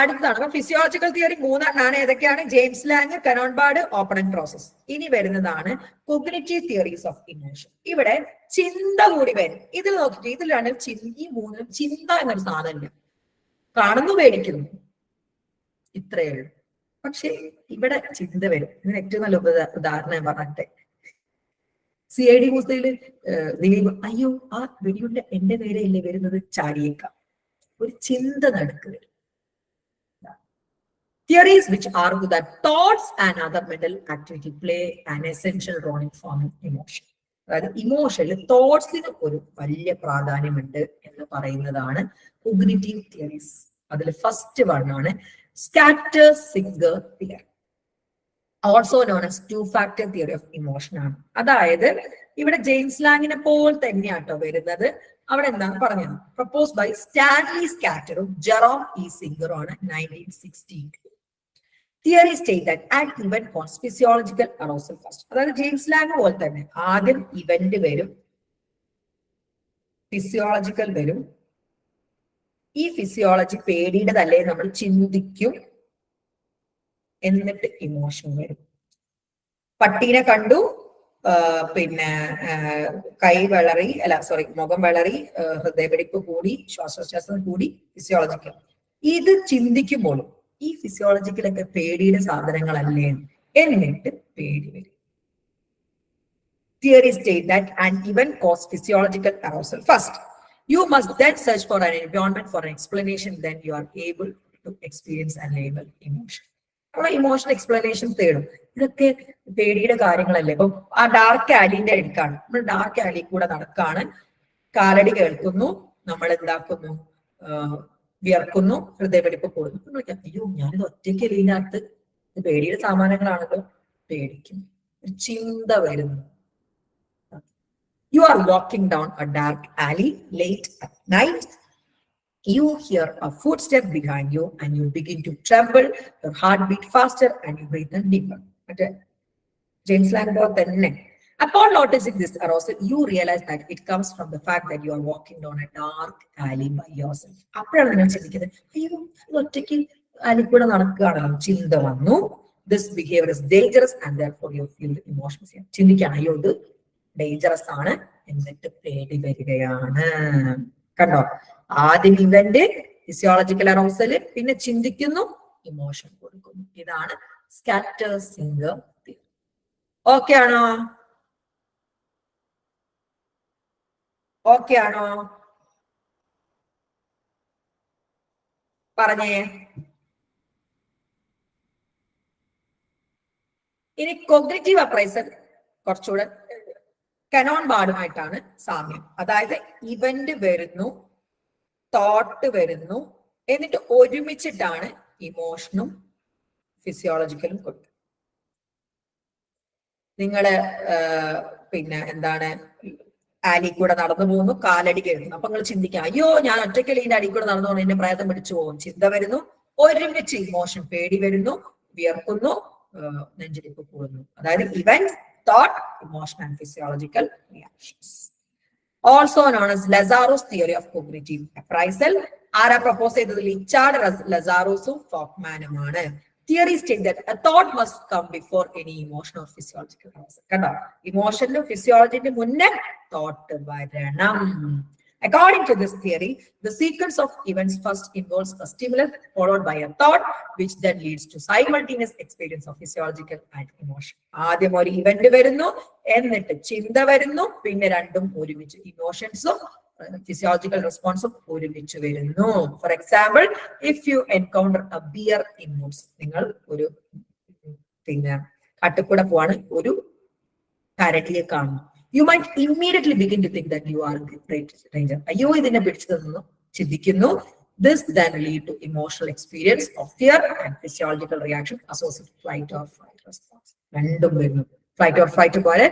അടുത്താണ്. അപ്പൊ ഫിസിയോളജിക്കൽ തിയറി മൂന്നെണ്ണാണ്. ഏതൊക്കെയാണ്? James Lange, Cannon Bard, opponent process. ഇനി വരുന്നതാണ് കോഗ്നിറ്റീവ് തിയറീസ് ഓഫ് ഇമോഷൻ. ഇവിടെ ചിന്ത കൂടി വരും. ഇതിൽ നോക്കിയിട്ട് ഇതിലാണ് ഈ മൂന്നും ചിന്ത എന്നൊരു സാധനം കാണുന്നു, പേടിക്കുന്നു, ഇത്രയേ ഉള്ളൂ. പക്ഷെ ഇവിടെ ചിന്ത വരും. ഇതിന് ഏറ്റവും നല്ല ഉദാഹരണം പറഞ്ഞിട്ട് CID മൂസയില് ദിലീപ് അയ്യോ ആ വെടിയുണ്ട എന്റെ നേരെയല്ലേ വരുന്നത്, ചാടിയേക്കാം. ഒരു ചിന്ത നടുക്ക് വരും. Theories which argue that thoughts and other mental activity play an essential role in forming emotion. അതായത് ഇമോഷനിൽ തോട്ട്സിന് ഒരു വലിയ പ്രാധാന്യമുണ്ട് എന്ന് പറയുന്നതാണ് കോഗ്നിറ്റീവ് തിയറീസ്. അതിൽ ഫസ്റ്റ് വൺ ആണ് scatter-singer theory, also known as two factor theory of emotion ആണ്. അതായത് ഇവിടെ ജെയിംസ് ലാങ്ങിനെ പോലെ തന്നെയാട്ടോ വരുന്നത്. അവിടെ എന്താണ് പറഞ്ഞത്? പ്രപ്പോസ് ബൈ സ്റ്റാൻലി സ്കാറ്ററും ജെറോം ഇ സിംഗറും ആണ് 1962. Theory state that an event causes physiological arousal first. അതായത് ജെയിംസ് ലാങ് പോലെ തന്നെ ആദ്യം ഇവന്റ് വരും, ഫിസിയോളജിക്കൽ വരും. ഈ ഫിസിയോളജി പേടിയുടേതല്ലേ നമ്മൾ ചിന്തിക്കും, എന്നിട്ട് ഇമോഷൻ വരും. പട്ടീനെ കണ്ടു, പിന്നെ കൈ വിളറി, മുഖം വിളറി, ഹൃദയപിടിപ്പ് കൂടി, ശ്വാസോച്ഛ്വാസം കൂടി, ഫിസിയോളജിക്കൽ. ഇത് ചിന്തിക്കുമ്പോഴും ഈ ഫിസിയോളജിക്കലൊക്കെ പേടിയുടെ സാധനങ്ങളല്ലേ, എന്നിട്ട് പേടി വരും. Theory state that an event causes physiological arousal first. You must then search for an environment for an explanation, then you are able to experience and label emotion. നമ്മുടെ ഇമോഷൻ എക്സ്പ്ലനേഷൻ തേടും. ഇതൊക്കെ പേടിയുടെ കാര്യങ്ങളല്ലേ. ഇപ്പൊ ആ ഡാർക്ക് ആലിന്റെ അടുക്കാണ്, നമ്മൾ dark ആലി കൂടെ നടക്കാണ്, കാലടി കേൾക്കുന്നു, നമ്മൾ എന്താക്കുന്നു, വിയർക്കുന്നു, ഹൃദയപിടിപ്പ് കൂടുന്നു. അയ്യോ ഞാനിത് ഒറ്റയ്ക്ക് ഇതിനകത്ത്, പേടിയുടെ സാമാനങ്ങളാണല്ലോ, പേടിക്കും, ചിന്ത വരുന്നു. You are walking down a dark alley late at night. You hear a footstep behind you and you begin to tremble, your heart beat faster and you breathe in deeper. മറ്റേ ജെയിംസ് ലാംഗ്ഡോ തന്നെ. Upon noticing this arousal, you realize that it comes from the fact that you are walking down a dark alley by yourself. അപ്പോഴാണ് നിങ്ങൾ ചിന്തിക്കുന്നത്, അയ്യോ ഒറ്റയ്ക്ക് alley കൂടെ നടക്കുകയാണല്ലോ, ചിന്ത വന്നു. This behavior is dangerous and therefore you feel the emotions. ചിന്തിക്കുകയാണ്, അയ്യോ ഇത് ഡേഞ്ചറസ് ആണ്, എന്നിട്ട് പേടി വരികയാണ്. കണ്ടോ, ആദ്യം ഇവന്റ് ഫിസിയോളജിക്കൽ അറൗസൽ, പിന്നെ ചിന്തിക്കുന്നു, ഇമോഷൻ കൊടുക്കുന്നു. ഇതാണ് സ്കാറ്റർ-സിംഗർ തിയറി. ഓക്കെ ആണോ? ഓക്കെ ആണോ? പറഞ്ഞേ. ഇനി കോഗ്നിറ്റീവ് അപ്രൈസൽ കുറച്ചുകൂടെ കനോൺ ബാർഡുമായിട്ടാണ് സാമ്യം. അതായത് ഇവന്റ് വരുന്നു, തോട്ട് വരുന്നു, എന്നിട്ട് ഒരുമിച്ചിട്ടാണ് ഇമോഷനും ഫിസിയോളജിക്കലും കൊടുക്കുക. നിങ്ങള് പിന്നെ എന്താണ്, ആലി കൂടെ നടന്നു പോകുന്നു, കാലടി കേൾക്കുന്നു. അപ്പൊ നിങ്ങൾ ചിന്തിക്കാം, അയ്യോ ഞാൻ ഒറ്റയ്ക്കല്ല ഇതിന്റെ അടി കൂടെ നടന്നു പോകുന്നു, എന്റെ പ്രേതം പിടിച്ചു പോകും. ചിന്ത വരുന്നു, ഒരുമിച്ച് ഇമോഷൻ, പേടി വരുന്നു, വിയർക്കുന്നു, നെഞ്ചിടിപ്പ് കൂടുന്നു. അതായത് event, thought, emotion and physiological reactions. Also known as Lazarus theory of cognitive appraisal. ആരാ പ്രപ്പോസ് ചെയ്തത്? Richard, ലസാറോസും ഫോക്മാനുമാണ്. Theory states that a thought must come before any emotion or physiological arousal. കണ്ടോ, ഇമോഷനിലും ഫിസിയോളജിന്റെ മുന്നേ തോട്ട് വരണം. According to this theory, the sequence of events first involves a stimulus followed by a thought, which then leads to simultaneous experience of physiological and emotion. ആദ്യം ഒരു event വരുന്നു, എന്നിട്ട് ചിന്ത വരുന്നു, പിന്നെ രണ്ടും ഒരുമിച്ച് ഇമോഷൻസും ഫിസിയോളജിക്കൽ റെസ്പോൺസും ഒരുമിച്ച് വരുന്നു. For example, if you encounter a bear in woods, നിങ്ങൾ ഒരു പിന്നെ കാട്ടിക്കൂടെ പോവാണ്, ഒരു കരടിയെ കാണുന്നു. You might immediately begin to think that you are in great danger. അയ്യോ ഇതിനെ പിടിച്ചതെന്ന് ചിന്തിക്കുന്നു. This then lead to emotional experience of fear and physiological reaction associated with flight or fight response. രണ്ടും വരുന്നു. ഫ്ലൈറ്റ് ഓർ ഫൈറ്റ് പോലെ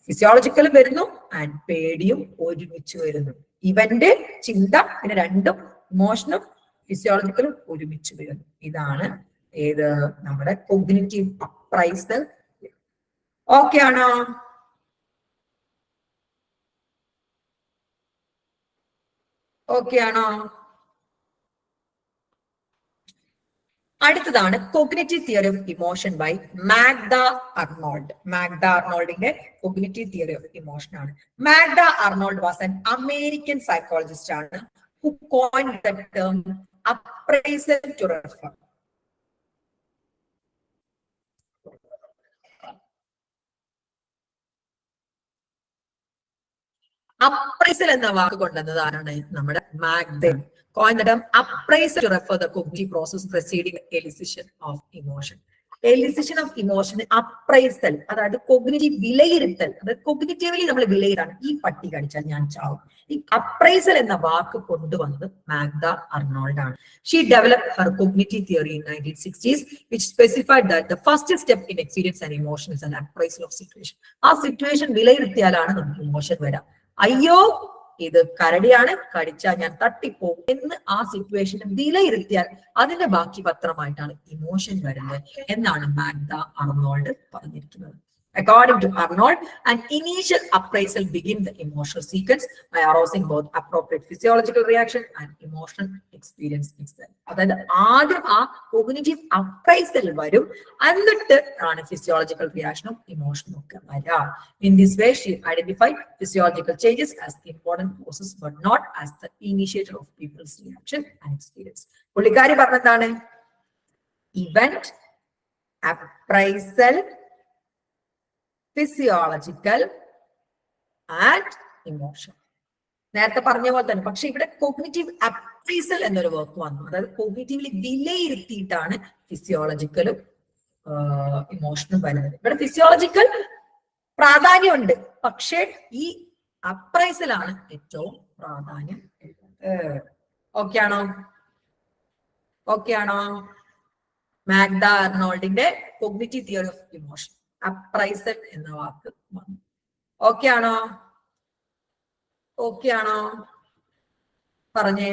ഫിസിയോളജിക്കലും വരുന്നു and പേടിയും ഒരുമിച്ച് വരുന്നു. ഇവന്റ്, ചിന്ത, പിന്നെ രണ്ടും ഇമോഷനും ഫിസിയോളജിക്കലും ഒരുമിച്ച് വരുന്നു. ഇതാണ് ഏത് നമ്മുടെ കോഗ്നിറ്റീവ് അപ്രൈസൽ. ഓക്കെ ആണോ? ഓക്കെ ആണോ? അടുത്തതാണ് cognitive theory of emotion by Magda Arnold. Magda അർണോൾഡിന്റെ കോഗ്നിറ്റീവ് തിയറി ഓഫ് ഇമോഷൻ ആണ്. Magda Arnold was an American psychologist ആണ് who coined the term appraisal to refer. Appraisal എന്ന വാക്ക് കൊണ്ടുവന്നത് ആരാണ്? നമ്മുടെ Magda. Coined the term appraisal to refer the cognitive process preceding elicitation of emotion. Elicitation of emotion, appraisal, അതായത് cognitive വിലയിരുത്തൽ. അതായത് കോഗ്നിറ്റീവ്ലി നമ്മൾ വിലയിരുത്താണ്. ഈ പട്ടി കടിച്ചാൽ ഞാൻ ചാവും. ഈ അപ്രൈസൽ എന്ന വാക്ക് കൊണ്ടുവന്നത് മാഗ്ഡ അർണോൾഡ് ആണ്. She developed her cognitive theory in 1960s, which specified that the first step in experience and emotion is an appraisal of situation. ആ സിറ്റുവേഷൻ വിലയിരുത്തിയാലാണ് നമുക്ക് ഇമോഷൻ വരാം. അയ്യോ ഇത് കരടിയാണ്, കടിച്ചാൽ ഞാൻ തട്ടിപ്പോകും എന്ന് ആ സിറ്റുവേഷൻ വിലയിരുത്തിയാൽ അതിന്റെ ബാക്കി പത്രമായിട്ടാണ് ഇമോഷൻ വരുന്നത് എന്നാണ് മാഗ്ഡ അർണോൾഡ് പറഞ്ഞിരിക്കുന്നത്. According to Arnold, an initial appraisal begins the emotional sequence by arousing both appropriate physiological reaction and emotional experience itself. അതായത് ആദ്യം ആ കോഗ്നിറ്റീവ് അപ്രൈസൽ വരും, എന്നിട്ട് ആണ് ഫിസിയോളജിക്കൽ റിയാക്ഷനും ഇമോഷനും ഒക്കെ വരാം. In this way, she identified physiological changes as the important process, but not as the initiator of people's reaction and experience. പുള്ളിക്കാരി പറഞ്ഞതാണ് event, appraisal, physiological and emotion. നേരത്തെ പറഞ്ഞ പോലെ തന്നെ. പക്ഷെ ഇവിടെ കോഗ്നിറ്റീവ് അപ്രൈസൽ എന്നൊരു വർക്ക് വന്നു. അതായത് കോഗ്നിറ്റീവ്ലി വിലയിരുത്തിയിട്ടാണ് ഫിസിയോളജിക്കലും ഇമോഷനും വരുന്നത്. ഇവിടെ ഫിസിയോളജിക്കൽ പ്രാധാന്യമുണ്ട്, പക്ഷെ ഈ അപ്രൈസലാണ് ഏറ്റവും പ്രാധാന്യം. ഓക്കെ ആണോ? ഓക്കെ ആണോ? മാഗ്ഡ അർണോൾഡിന്റെ cognitive theory of emotion, appraisal എന്ന വാക്ക് വന്നു. ഓക്കെ ആണോ? ഓക്കെ ആണോ? പറഞ്ഞേ.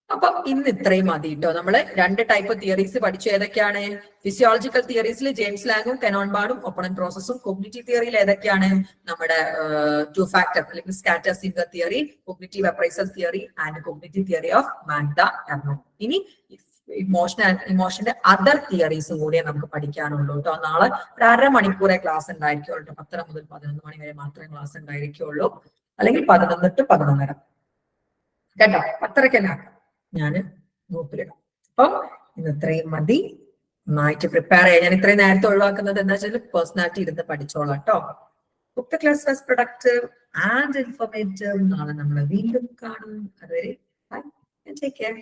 അപ്പൊ ഇന്ന് ഇത്രയും മതി കേട്ടോ. നമ്മള് 2 ടൈപ്പ് തിയറീസ് പഠിച്ചു. ഏതൊക്കെയാണ്? ഫിസിയോളജിക്കൽ തിയറീസിൽ ജെയിംസ് ലാങ്ങും കെനോൺ ബാർഡും ഒപ്പണന്റ് പ്രോസസ്സും. കോഗ്നിറ്റീവ് തിയറിയിൽ ഏതൊക്കെയാണ്? നമ്മുടെ 2 ഫാക്ടർ അല്ലെങ്കിൽ Schachter Singer theory, cognitive appraisal theory and cognitive theory of Magda Arnold. ഇനി ഇമോഷന്റെ അതർ തിയറീസും കൂടിയേ നമുക്ക് പഠിക്കാനുള്ളൂ കേട്ടോ. നാളെ ഒരു 1/2 മണിക്കൂറേ ക്ലാസ് ഉണ്ടായിരിക്കുള്ളൂ കേട്ടോ. 10:30 മുതൽ 11 മണി വരെ മാത്രമേ ക്ലാസ് ഉണ്ടായിരിക്കുള്ളൂ, അല്ലെങ്കിൽ 11 to 11:30 കേട്ടോ. 10:30 ഞാൻ ഗ്രൂപ്പിലിടാം. അപ്പം ഇന്ന് ഇത്രയും മതി. നന്നായിട്ട് പ്രിപ്പയർ ചെയ്യാം. ഞാൻ ഇത്രയും നേരത്തെ ഒഴിവാക്കുന്നത് എന്താ വെച്ചാൽ പേഴ്സണാലിറ്റി ഇരുന്ന് പഠിച്ചോളാം കേട്ടോ. Book the class was productive and informative. നാളെ നമ്മൾ വീണ്ടും കാണും. അതുവരെ ബൈ, ടേക്ക് കെയർ.